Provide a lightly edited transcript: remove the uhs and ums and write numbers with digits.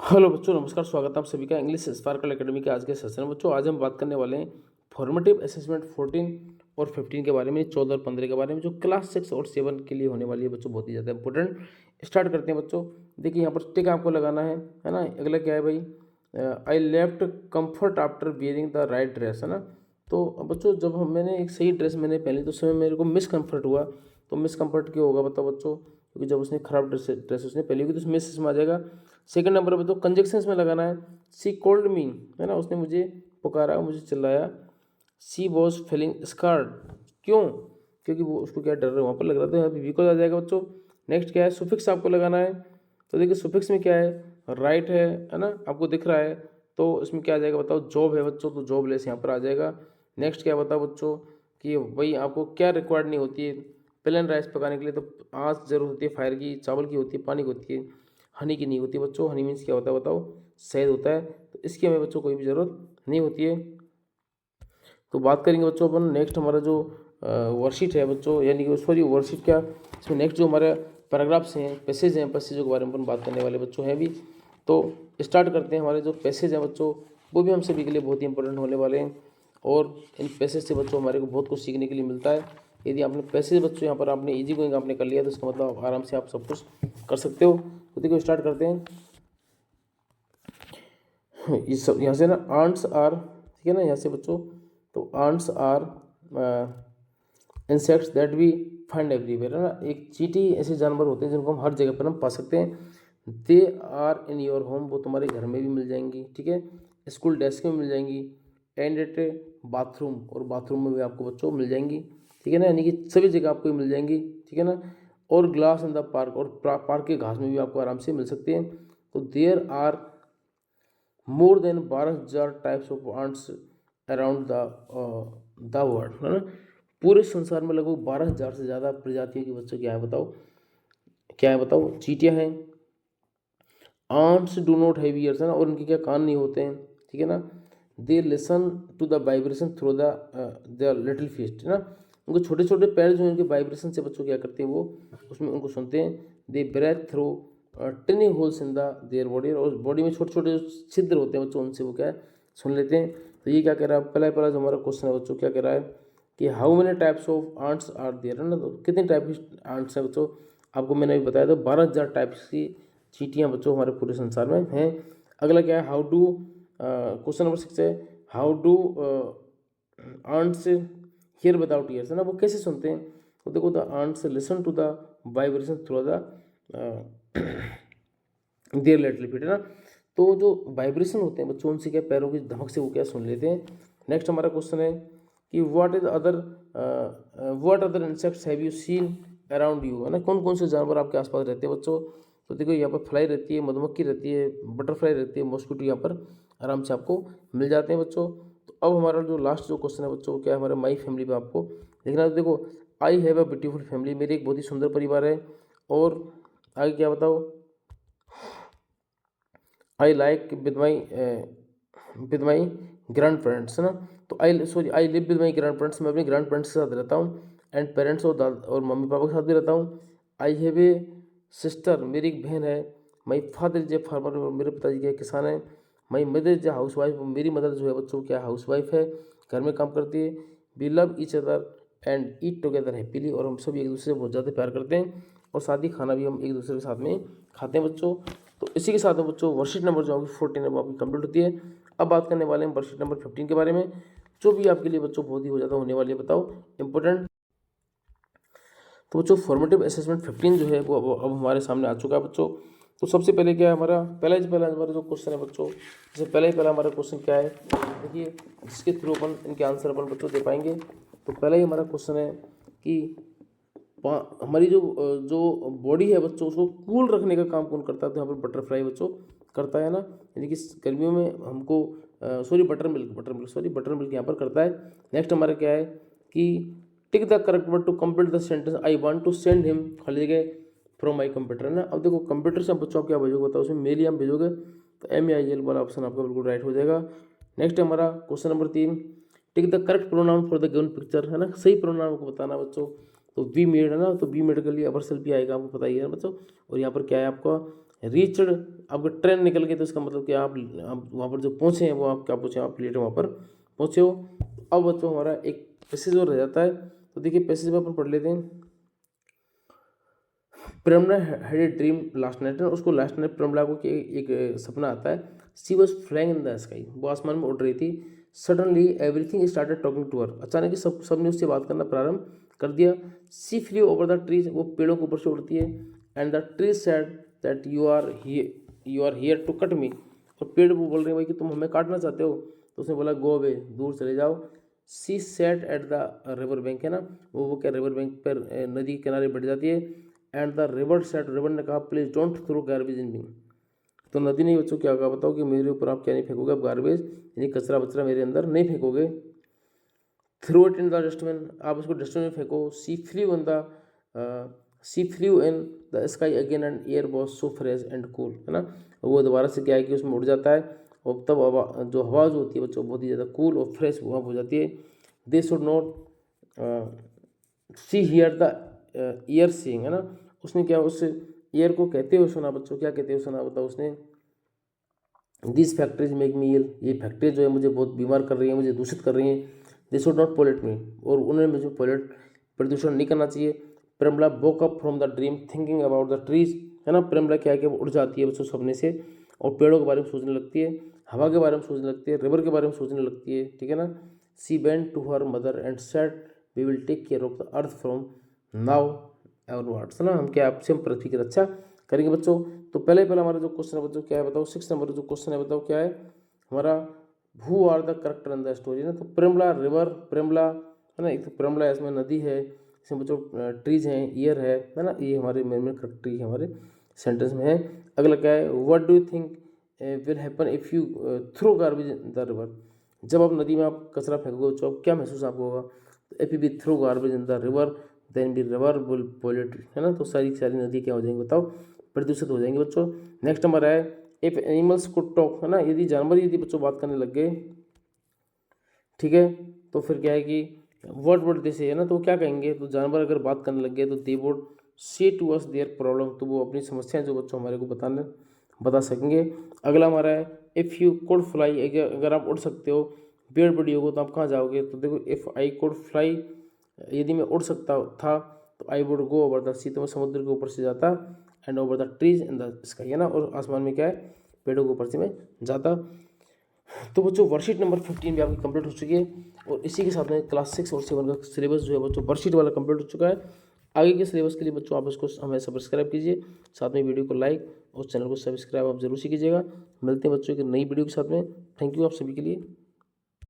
Hello बच्चों, नमस्कार। स्वागत है आप सभी का इंग्लिश स्पार्कल एकेडमी के आज के सेशन में। बच्चों, आज हम बात करने वाले हैं फॉर्मेटिव असेसमेंट 14 और 15 के बारे में, 14 और 15 के बारे में, जो क्लास 6 और 7 के लिए होने वाली है बच्चों, बहुत ही ज़्यादा इंपॉर्टेंट। स्टार्ट करते हैं बच्चों। देखिए, यहाँ पर टिक आपको लगाना है ना। अगला क्या है भाई, I left comfort after wearing the right dress, है ना। तो बच्चों, जब मैंने एक सही ड्रेस मैंने पहनी तो उस समय मेरे को मिसकम्फर्ट हुआ। तो मिसकम्फर्ट क्यों होगा बताओ बच्चों, क्योंकि जब उसने खराब ड्रेस उसने पहनी होगी तो मिस में आ जाएगा। सेकंड नंबर पे तो कंजक्शंस में लगाना है। सी कॉल्ड मी, है ना, उसने मुझे पुकारा, मुझे चिल्लाया। सी वॉज फीलिंग स्कार्ड, क्यों? क्योंकि वो उसको क्या डर वहाँ पर लग रहा था। यहाँ पे बिकॉज आ जाएगा बच्चों। नेक्स्ट क्या है, सुफिक्स आपको लगाना है। तो देखिए सुफिक्स में क्या है, राइट है ना, आपको दिख रहा है। तो इसमें क्या आ जाएगा बताओ, जॉब है बच्चों, तो जॉब लेस यहाँ पर आ जाएगा। नेक्स्ट क्या बताओ बच्चों कि भाई आपको क्या रिक्वायर्ड नहीं होती है प्लेन राइस पकाने के लिए, तो आँच जरूर होती है फायर की, चावल की होती है, पानी की होती है, हनी की नहीं होती बच्चों। हनी मीन्स क्या होता है बताओ, शहद होता है। तो इसकी हमें बच्चों कोई भी ज़रूरत नहीं होती है। तो बात करेंगे बच्चों अपन, नेक्स्ट हमारा जो वर्कशीट है बच्चों, यानी कि सॉरी वर्कशीट क्या, इसमें नेक्स्ट जो हमारे पैराग्राफ्स हैं, पैसेज हैं, पैसेजों के बारे में अपन बात करने वाले बच्चों हैं भी। तो स्टार्ट करते हैं। हमारे जो पैसेज हैं बच्चों, वो भी हम सभी के लिए बहुत ही इंपॉर्टेंट होने वाले हैं। और इन पैसेज से बच्चों हमारे को बहुत कुछ सीखने के लिए मिलता है। यदि आपने पैसेज बच्चों यहाँ पर आपने इजी गोइंग आपने कर लिया, तो इसका मतलब आराम से आप सब कुछ कर सकते हो। तो देखो स्टार्ट करते हैं। इस सब यहाँ से ना, आंट्स आर, ठीक है ना, यहाँ से बच्चों, तो ants are insects that we find everywhere, है ना। एक चींटी ऐसे जानवर होते हैं जिनको हम हर जगह पर हम पा सकते हैं। They are in your home, वो तुम्हारे घर में भी मिल जाएंगी, ठीक है। स्कूल डेस्क में मिल जाएंगी। एंड एट बाथरूम, और बाथरूम में भी आपको बच्चों मिल जाएंगी, ठीक है ना, यानी कि सभी जगह आपको मिल जाएंगी, ठीक है ना। और ग्लास इन द पार्क, और पार्क के घास में भी आपको आराम से मिल सकते हैं। तो there are more than 12,000 types of ants around the world, है ना। पूरे संसार में लगभग 12,000 से ज़्यादा प्रजातियों के बच्चे क्या है बताओ, क्या है बताओ, चींटियाँ हैं। Ants do not have ears, है ना, और उनके क्या कान नहीं होते हैं, ठीक है ना। They listen to the vibration through the little feet, है ना। उनको छोटे छोटे पैर जो हैं उनके वाइब्रेशन से बच्चों क्या करते हैं, वो उसमें उनको सुनते हैं। They breathe through tiny holes in the their body, और बॉडी में छोटे छोटे छिद्र होते हैं बच्चों, उनसे वो क्या है सुन लेते हैं। तो ये क्या कह रहा है, पहला जो हमारा क्वेश्चन है बच्चों, क्या कह रहा है कि how many types of ants are there, है ना। तो कितने टाइप की आंट्स हैं बच्चों, आपको मैंने अभी बताया था 12,000 टाइप्स की चींटियाँ बच्चों हमारे पूरे संसार में हैं। अगला क्या है, हाउ डू, क्वेश्चन नंबर 6 है, how do ants hear without ears, है ना, वो कैसे सुनते हैं। तो देखो, the ants listen to the vibration through the their little feet, है ना। तो जो वाइब्रेशन होते हैं बच्चों, उनसे क्या पैरों की धमक से वो क्या सुन लेते हैं। नेक्स्ट हमारा क्वेश्चन है कि what other insects have you seen around you, है ना, कौन कौन से जानवर आपके आसपास रहते हैं बच्चों। तो देखो, यहाँ पर फ्लाई रहती है, मधुमक्खी रहती है, बटरफ्लाई रहती है, मॉस्किटो यहाँ पर आराम से आपको मिल जाते हैं बच्चों। तो अब हमारा जो लास्ट जो क्वेश्चन है बच्चों, क्या है हमारे माई फैमिली पे आपको लिखना है। तो देखो, I have a beautiful family, मेरी एक बहुत ही सुंदर परिवार है। और आगे क्या बताओ, I like with my grand parents, है ना। तो I live with my grand parents, मैं अपने ग्रैंड पेरेंट्स के साथ रहता हूँ। एंड पेरेंट्स और मम्मी पापा के साथ भी रहता हूँ। आई हैव ए सिस्टर, मेरी एक बहन है। My father is a farmer, मेरे पिताजी क्या किसान है। My mother is a house wife, मेरी मदर जो है बच्चों क्या हाउस वाइफ है, घर में काम करती है। We love each other and eat together happily, और हम सब एक दूसरे से बहुत ज़्यादा प्यार करते हैं, और साथ ही खाना भी हम एक दूसरे के साथ में खाते हैं बच्चों। तो इसी के साथ में बच्चों वर्कशीट नंबर जो होगी 14 है वो आपकी कंप्लीट होती है। अब बात करने वाले हैं वर्कशीट नंबर 15 के बारे में, जो भी आपके लिए बच्चों बहुत ही हो ज़्यादा होने वाली है, बताओ इंपॉर्टेंट। तो बच्चों, फॉर्मेटिव असेसमेंट 15 जो है वो अब हमारे सामने आ चुका है बच्चों। तो सबसे पहले क्या है हमारा, पहला हमारा जो क्वेश्चन है बच्चों, जैसे पहला हमारा क्वेश्चन क्या है, देखिए, जिसके थ्रू अपन इनके आंसर अपन बच्चों दे पाएंगे। तो पहला ही हमारा क्वेश्चन है कि हमारी जो बॉडी है बच्चों, उसको कूल रखने का काम कौन करता है। तो यहाँ पर बटरफ्लाई बच्चों करता है ना, यानी कि गर्मियों में हमको बटर मिल्क यहाँ पर करता है। नेक्स्ट हमारा क्या है कि tick the correct word to complete the sentence, I want to send him खाली जगह फ्रॉम माई कंप्यूटर, है ना। अब देखो, कंप्यूटर से बच्चों आप क्या भेजोगे बताओ, उसमें मेल ही हम भेजोगे, तो MEIL वाला ऑप्शन आपका बिल्कुल राइट हो जाएगा। नेक्स्ट हमारा question number 3, tick the correct pronoun for the given picture, है ना, सही प्रोनाउन को बताना बच्चों। तो वी मेड, है ना, तो वी मेड के लिए अवर सेल्फ भी आएगा, आपको पता ही है बच्चों। और यहाँ पर क्या है आपका रीचड, आपका ट्रेन निकल गई तो इसका मतलब कि आप वहाँ पर जो पहुँचे हैं वो आप क्या पहुँचे, आप लेट वहाँ पर पहुँचे हो। अब बच्चों हमारा एक पैसेज और रह जाता है, तो देखिए पैसेज में अपन पढ़ लेते हैं। Premala had a dream last night, उसको लास्ट नाइट प्रेमला को एक सपना आता है। She was flying in the sky, वो आसमान में उड़ रही थी। Suddenly everything started talking to her, अचानक ही सबने उससे बात करना प्रारंभ कर दिया। She flew over the trees, वो पेड़ों के ऊपर से उड़ती है। And the trees said that you are here to cut me, और पेड़ वो बोल रहे हैं भाई कि तुम हमें काटना चाहते हो। तो उसने बोला गो अवे, दूर चले जाओ। She set at the river bank, है ना, वो क्या रिवर बैंक पर नदी के किनारे बैठ जाती है। And the river set, river ने कहा please don't throw garbage in me, तो नदी ने बच्चों क्या कहा बताओ कि मेरे ऊपर आप क्या नहीं फेंकोगे, आप गार्बेज यानी कचरा बचरा मेरे अंदर नहीं फेंकोगे। Throw it in the dustbin, आप उसको डस्टबिन में फेंको। She flew in the sky again and air was so fresh and cool, है ना, वो दोबारा से क्या है कि उसमें उड़ जाता है, और तब जो हवा जो होती है बच्चों बहुत ही ज़्यादा कूल और फ्रेश हवा हो जाती है। दे should not see here the year seeing, है ना, उसने क्या उस ईयर को कहते हुए सुना बच्चों, क्या कहते हुए सुना बताओ उसने, दिस फैक्ट्रीज मेक मी इल, ये फैक्ट्री जो है मुझे बहुत बीमार कर रही है, मुझे दूषित कर रही हैं। They should not pollute me, और उन्हें मुझे प्रदूषण नहीं करना चाहिए। Premala woke up from the dream thinking about the trees, है ना, प्रेमला क्या है कि वो उड़ जाती है बच्चों सपने से, और पेड़ों के बारे में सोचने लगती है, हवा के बारे में सोचने लगती है, रिवर के बारे में सोचने लगती है, ठीक है ना। She went to her mother and said we will take care of the earth from now onwards, है ना, हम क्या आपसे हम पृथ्वी की रक्षा करेंगे बच्चों। तो पहले हमारा जो क्वेश्चन है बच्चों क्या है बताओ, 6 नंबर जो क्वेश्चन है बताओ क्या है हमारा, who are the character in the story ना। तो प्रेमला रिवर, प्रेमला है ना, एक तो प्रेमला इसमें नदी है, इसमें बच्चों ट्रीज हैं, ईयर है ना, ये हमारे मेन करेक्ट ट्री हमारे सेंटेंस में है। अगला क्या है, what do you think will happen if you throw garbage in the river, जब आप नदी में आप कचरा फेंकोगे तो क्या महसूस आपको होगा। If you be throw garbage in the river then be river will pollute, है ना, तो सारी नदी क्या हो जाएंगी बताओ, प्रदूषित हो जाएंगे बच्चों। नेक्स्ट नंबर है इफ एनिमल्स कुड टॉक, है ना, यदि बच्चों बात करने लग गए, ठीक है, तो फिर क्या है कि वर्ड वर्ड दे से, है ना, तो क्या कहेंगे, तो जानवर अगर बात करने लग गए तो they would say to us their problem, तो वो अपनी समस्याएं जो बच्चों हमारे को बता सकेंगे। अगला हमारा है इफ़ यू कुड फ्लाई, अगर आप उड़ सकते हो, पेड़ बड़ी होगा तो आप कहाँ जाओगे, तो देखो इफ़ आई कुड फ्लाई, यदि मैं उड़ सकता था तो I would go over the sea, तो मैं समुद्र के ऊपर से जाता, and over the trees in the sky, है ना, और आसमान में क्या है पेड़ों के ऊपर से मैं जाता। तो बच्चों वर्कशीट नंबर 15 भी आपकी कंप्लीट हो चुकी है, और इसी के साथ में क्लास 6 और 7 का सिलेबस जो है बच्चों वर्कशीट वाला कंप्लीट हो चुका है। आगे के सिलेबस के लिए बच्चों आप इसको हमें सब्सक्राइब कीजिए, साथ में वीडियो को लाइक और चैनल को सब्सक्राइब आप जरूर से कीजिएगा। मिलते हैं बच्चों की नई वीडियो के साथ में। थैंक यू आप सभी के लिए।